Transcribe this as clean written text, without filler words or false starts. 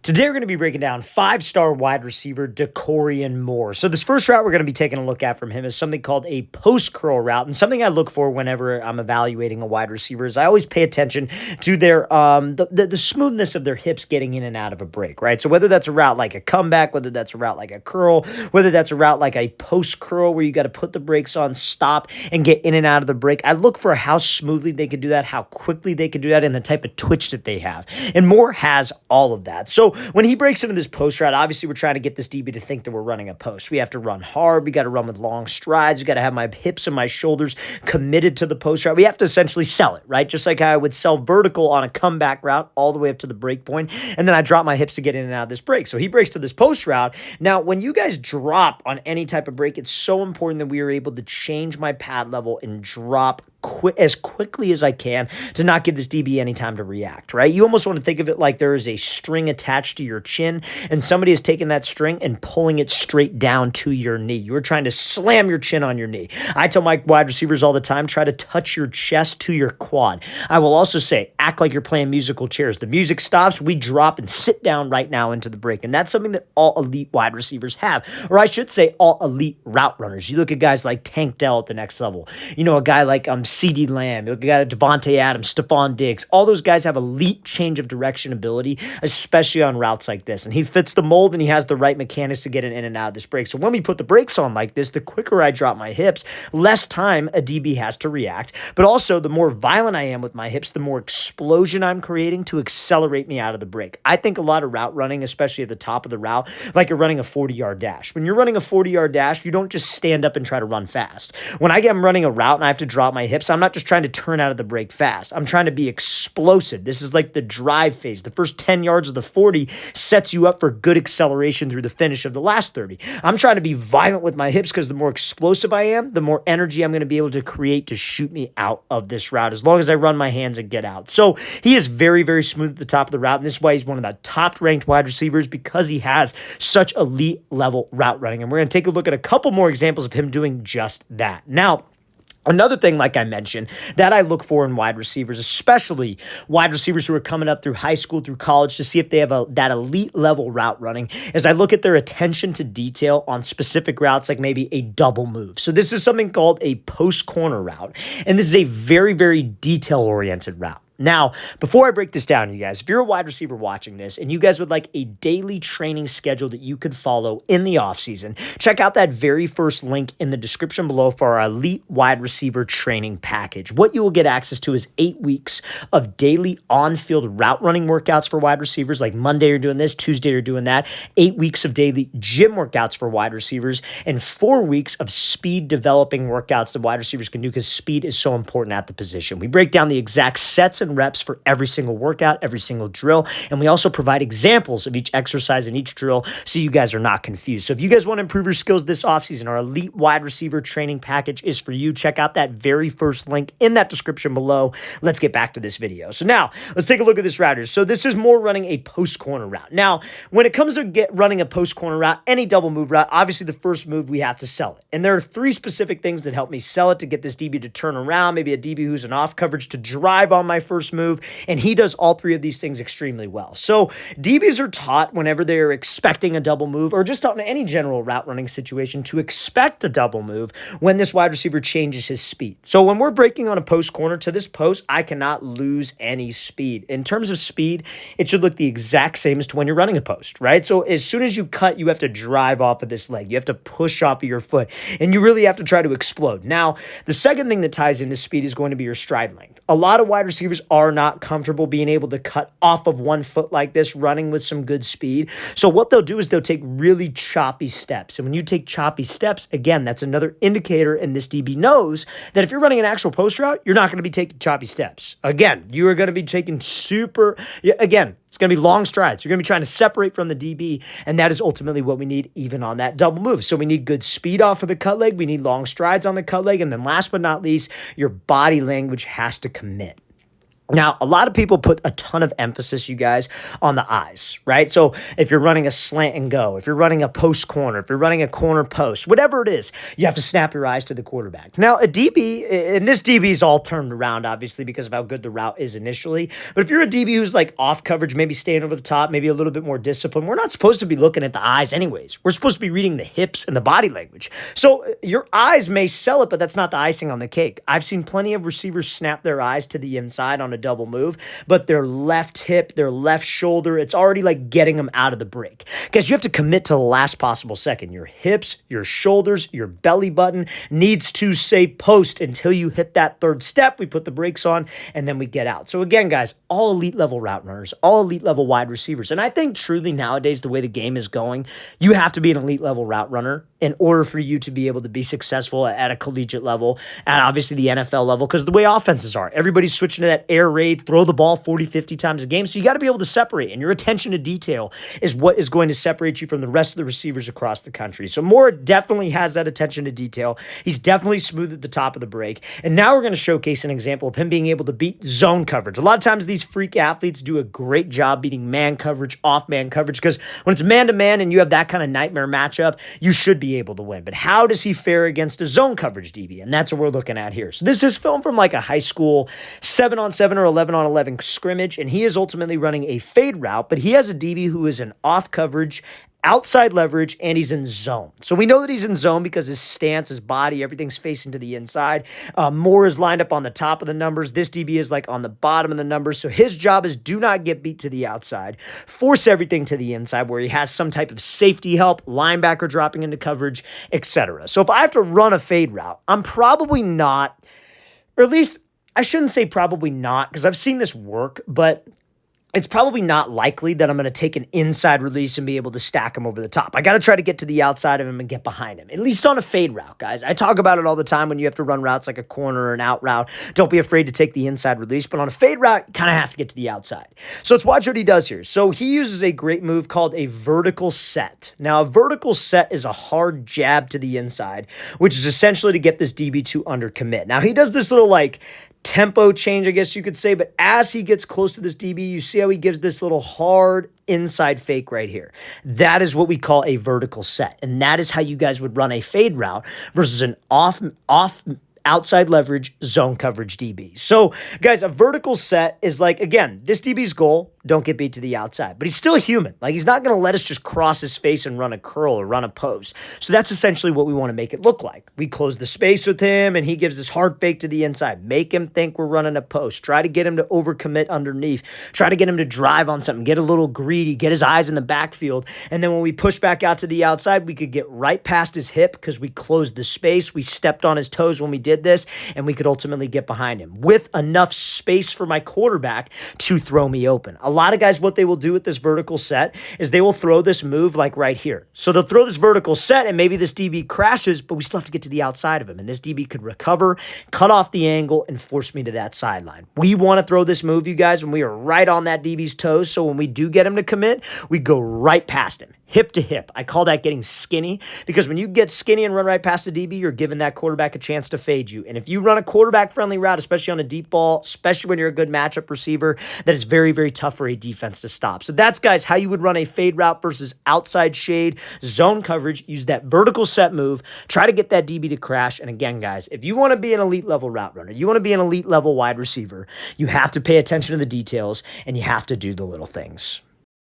Today, we're going to be breaking down five-star wide receiver DAKORIen Moore. So this first route we're going to be taking a look at from him is something called a post-curl route. And something I look for whenever I'm evaluating a wide receiver is I always pay attention to their the smoothness of their hips getting in and out of a break, right? So whether that's a route like a comeback, whether that's a route like a curl, whether that's a route like a post-curl where you got to put the brakes on, stop, and get in and out of the break, I look for how smoothly they can do that, how quickly they can do that, and the type of twitch that they have. And Moore has all of that. So when he breaks into this post route, obviously we're trying to get this DB to think that we're running a post. We have to run hard. We got to run with long strides. We got to have my hips and my shoulders committed to the post route. We have to essentially sell it, right? Just like how I would sell vertical on a comeback route all the way up to the break point, and then I drop my hips to get in and out of this break. So he breaks to this post route. Now, when you guys drop on any type of break, it's so important that we are able to change my pad level and drop as quickly as I can to not give this DB any time to react, right? You almost want to think of it like there is a string attached to your chin and somebody has taken that string and pulling it straight down to your knee. You are trying to slam your chin on your knee. I tell my wide receivers all the time, try to touch your chest to your quad. I will also say, act like you're playing musical chairs. The music stops, we drop and sit down right now into the break. And that's something that all elite wide receivers have, or I should say all elite route runners. You look at guys like Tank Dell at the next level. You know, a guy like CeeDee Lamb, you got Devontae Adams, Stephon Diggs. All those guys have elite change of direction ability, especially on routes like this. And he fits the mold and he has the right mechanics to get in and out of this break. So when we put the brakes on like this, the quicker I drop my hips, less time a DB has to react. But also, the more violent I am with my hips, the more explosion I'm creating to accelerate me out of the break. I think a lot of route running, especially at the top of the route, like you're running a 40-yard dash. When you're running a 40-yard dash, you don't just stand up and try to run fast. When I'm running a route and I have to drop my hips, I'm not just trying to turn out of the break fast. I'm trying to be explosive. This is like the drive phase. The first 10 yards of the 40 sets you up for good acceleration through the finish of the last 30. I'm trying to be violent with my hips because the more explosive I am, the more energy I'm going to be able to create to shoot me out of this route as long as I run my hands and get out. So he is very, very smooth at the top of the route, and this is why he's one of the top ranked wide receivers because he has such elite level route running. And we're going to take a look at a couple more examples of him doing just that. Now, another thing, like I mentioned, that I look for in wide receivers, especially wide receivers who are coming up through high school, through college, to see if they have that elite level route running, is I look at their attention to detail on specific routes, like maybe a double move. So this is something called a post corner route, and this is a very, very detail-oriented route. Now, before I break this down, you guys, if you're a wide receiver watching this and you guys would like a daily training schedule that you could follow in the offseason, check out that very first link in the description below for our elite wide receiver training package. What you will get access to is 8 weeks of daily on-field route running workouts for wide receivers, like Monday you're doing this, Tuesday you're doing that, 8 weeks of daily gym workouts for wide receivers, and 4 weeks of speed developing workouts that wide receivers can do because speed is so important at the position. We break down the exact sets and reps for every single workout, every single drill, and we also provide examples of each exercise and each drill so you guys are not confused. So if you guys want to improve your skills this offseason, our elite wide receiver training package is for you. Check out that very first link in that description below. Let's get back to this video. So now let's take a look at this route. So this is more running a post corner route. Now, when it comes to running a post corner route, any double move route, obviously the first move we have to sell it. And there are 3 specific things that help me sell it to get this DB to turn around, maybe a DB who's an off coverage to drive on my first move, and he does all 3 of these things extremely well. So DBs are taught whenever they're expecting a double move or just on any general route running situation to expect a double move when this wide receiver changes his speed. So when we're breaking on a post corner to this post, I cannot lose any speed. In terms of speed, it should look the exact same as to when you're running a post, right? So as soon as you cut, you have to drive off of this leg. You have to push off of your foot, and you really have to try to explode. Now, the second thing that ties into speed is going to be your stride length. A lot of wide receivers are not comfortable being able to cut off of one foot like this, running with some good speed. So what they'll do is they'll take really choppy steps. And when you take choppy steps, again, that's another indicator, and this DB knows that if you're running an actual post route, you're not going to be taking choppy steps. Again, you are going to be taking it's going to be long strides. You're going to be trying to separate from the DB, and that is ultimately what we need even on that double move. So we need good speed off of the cut leg. We need long strides on the cut leg. And then last but not least, your body language has to commit. Now, a lot of people put a ton of emphasis, you guys, on the eyes, right? So if you're running a slant and go, if you're running a post corner, if you're running a corner post, whatever it is, you have to snap your eyes to the quarterback. Now, a DB, and this DB is all turned around, obviously, because of how good the route is initially. But if you're a DB who's like off coverage, maybe staying over the top, maybe a little bit more disciplined, we're not supposed to be looking at the eyes anyways. We're supposed to be reading the hips and the body language. So your eyes may sell it, but that's not the icing on the cake. I've seen plenty of receivers snap their eyes to the inside on a double move, but their left hip, their left shoulder, it's already like getting them out of the break. Guys, you have to commit to the last possible second. Your hips, your shoulders, your belly button needs to say post until you hit that third step. We put the brakes on and then we get out. So again, guys, all elite level route runners, all elite level wide receivers. And I think truly nowadays, the way the game is going, you have to be an elite level route runner in order for you to be able to be successful at a collegiate level, at obviously the NFL level, because the way offenses are, everybody's switching to that air raid, throw the ball 40, 50 times a game. So you got to be able to separate, and your attention to detail is what is going to separate you from the rest of the receivers across the country. So Moore definitely has that attention to detail. He's definitely smooth at the top of the break. And now we're going to showcase an example of him being able to beat zone coverage. A lot of times these freak athletes do a great job beating man coverage, off man coverage, because when it's man-to-man and you have that kind of nightmare matchup, you should be able to win. But how does he fare against a zone coverage DB? And that's what we're looking at here. So this is filmed from like a high school 7-on-7 or 11-on-11 scrimmage, and he is ultimately running a fade route, but he has a DB who is an off coverage, outside leverage, and he's in zone. So we know that he's in zone because his stance, his body, everything's facing to the inside. Moore is lined up on the top of the numbers. This DB is like on the bottom of the numbers. So his job is do not get beat to the outside. Force everything to the inside where he has some type of safety help, linebacker dropping into coverage, etc. So if I have to run a fade route, I'm probably not, or at least I shouldn't say probably not because I've seen this work, but it's probably not likely that I'm going to take an inside release and be able to stack him over the top. I got to try to get to the outside of him and get behind him, at least on a fade route, guys. I talk about it all the time when you have to run routes like a corner or an out route. Don't be afraid to take the inside release, but on a fade route, you kind of have to get to the outside. So let's watch what he does here. So he uses a great move called a vertical set. Now, a vertical set is a hard jab to the inside, which is essentially to get this DB to undercommit. Now, he does this little like tempo change, I guess you could say, but as he gets close to this DB, you see how he gives this little hard inside fake right here. That is what we call a vertical set, and that is how you guys would run a fade route versus an off outside leverage zone coverage DB. So guys, a vertical set is like, again, this DB's goal, don't get beat to the outside, but he's still human. Like he's not going to let us just cross his face and run a curl or run a post. So that's essentially what we want to make it look like. We close the space with him and he gives this hard fake to the inside. Make him think we're running a post. Try to get him to overcommit underneath. Try to get him to drive on something, get a little greedy, get his eyes in the backfield. And then when we push back out to the outside, we could get right past his hip because we closed the space. We stepped on his toes when we did this, and we could ultimately get behind him with enough space for my quarterback to throw me open. A lot of guys, what they will do with this vertical set is they will throw this move like right here. So they'll throw this vertical set, and maybe this DB crashes, but we still have to get to the outside of him, and this DB could recover, cut off the angle, and force me to that sideline. We want to throw this move, you guys, when we are right on that DB's toes, so when we do get him to commit, we go right past him. Hip to hip. I call that getting skinny because when you get skinny and run right past the DB, you're giving that quarterback a chance to fade you. And if you run a quarterback-friendly route, especially on a deep ball, especially when you're a good matchup receiver, that is very, very tough for a defense to stop. So that's, guys, how you would run a fade route versus outside shade, zone coverage. Use that vertical set move. Try to get that DB to crash. And again, guys, if you want to be an elite level route runner, you want to be an elite level wide receiver, you have to pay attention to the details and you have to do the little things.